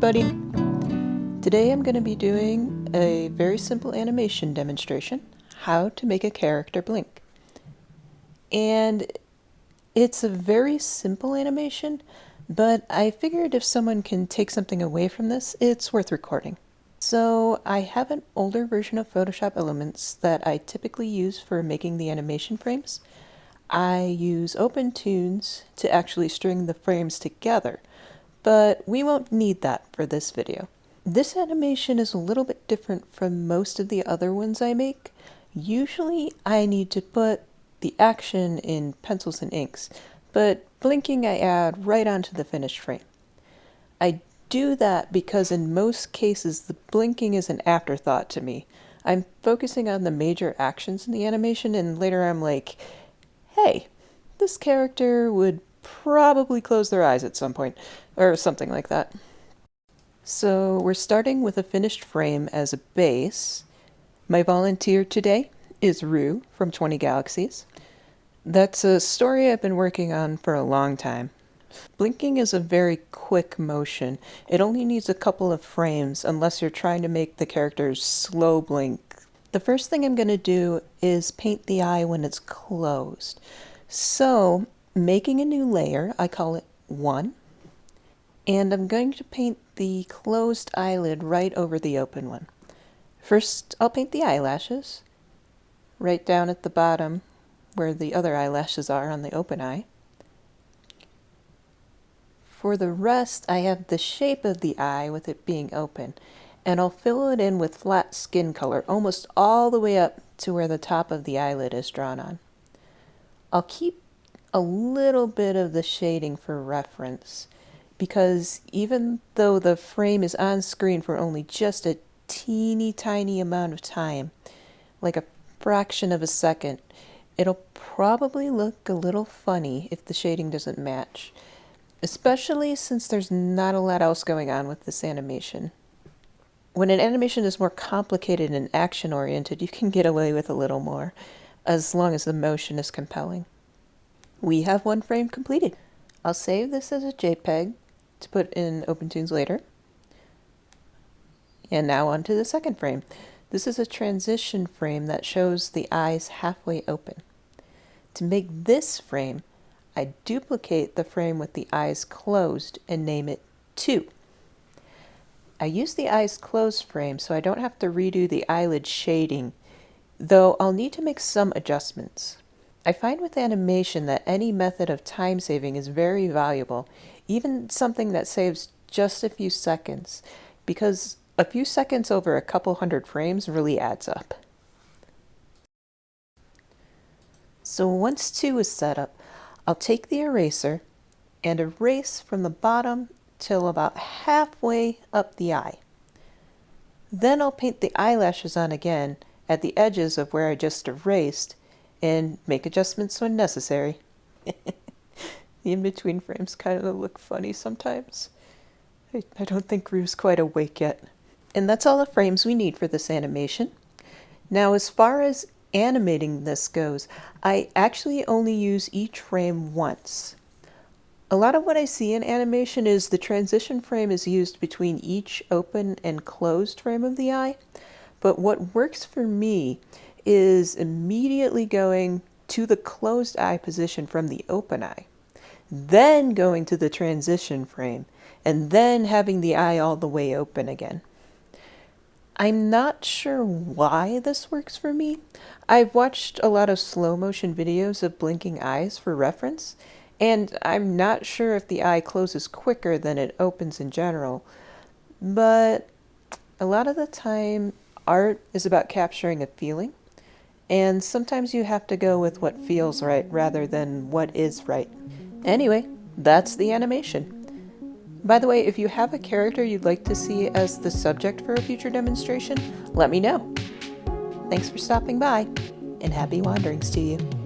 everybody! Today I'm going to be doing a very simple animation demonstration, how to make a character blink. And it's a very simple animation, but I figured if someone can take something away from this, it's worth recording. So I have an older version of Photoshop Elements that I typically use for making the animation frames. I use OpenToonz to actually string the frames together, but we won't need that for this video. This animation is a little bit different from most of the other ones I make. Usually I need to put the action in pencils and inks, but blinking I add right onto the finished frame. I do that because in most cases the blinking is an afterthought to me. I'm focusing on the major actions in the animation, and later I'm like, hey, this character would probably close their eyes at some point, or something like that. So we're starting with a finished frame as a base. My volunteer today is Rue from 20 Galaxies. That's a story I've been working on for a long time. Blinking is a very quick motion. It only needs a couple of frames unless you're trying to make the characters slow blink. The first thing I'm going to do is paint the eye when it's closed. So, making a new layer, I call it 1, and I'm going to paint the closed eyelid right over the open one. First, I'll paint the eyelashes, right down at the bottom where the other eyelashes are on the open eye. For the rest, I have the shape of the eye with it being open, and I'll fill it in with flat skin color almost all the way up to where the top of the eyelid is drawn on. I'll keep a little bit of the shading for reference, because even though the frame is on screen for only just a teeny tiny amount of time, like a fraction of a second, it'll probably look a little funny if the shading doesn't match, especially since there's not a lot else going on with this animation. When an animation is more complicated and action-oriented, you can get away with a little more, as long as the motion is compelling. We have one frame completed. I'll save this as a JPEG to put in OpenToonz later. And now on to the second frame. This is a transition frame that shows the eyes halfway open. To make this frame, I duplicate the frame with the eyes closed and name it 2. I use the eyes closed frame so I don't have to redo the eyelid shading, though I'll need to make some adjustments. I find with animation that any method of time saving is very valuable, even something that saves just a few seconds, because a few seconds over a couple hundred frames really adds up. So once 2 is set up, I'll take the eraser and erase from the bottom till about halfway up the eye. Then I'll paint the eyelashes on again at the edges of where I just erased and make adjustments when necessary. The in-between frames kind of look funny sometimes. I don't think Rue's quite awake yet. And that's all the frames we need for this animation. Now, as far as animating this goes, I actually only use each frame once. A lot of what I see in animation is the transition frame is used between each open and closed frame of the eye, but what works for me is immediately going to the closed eye position from the open eye, then going to the transition frame, and then having the eye all the way open again. I'm not sure why this works for me. I've watched a lot of slow motion videos of blinking eyes for reference, and I'm not sure if the eye closes quicker than it opens in general, but a lot of the time art is about capturing a feeling, and sometimes you have to go with what feels right rather than what is right. Anyway, that's the animation. By the way, if you have a character you'd like to see as the subject for a future demonstration, let me know. Thanks for stopping by, and happy wanderings to you.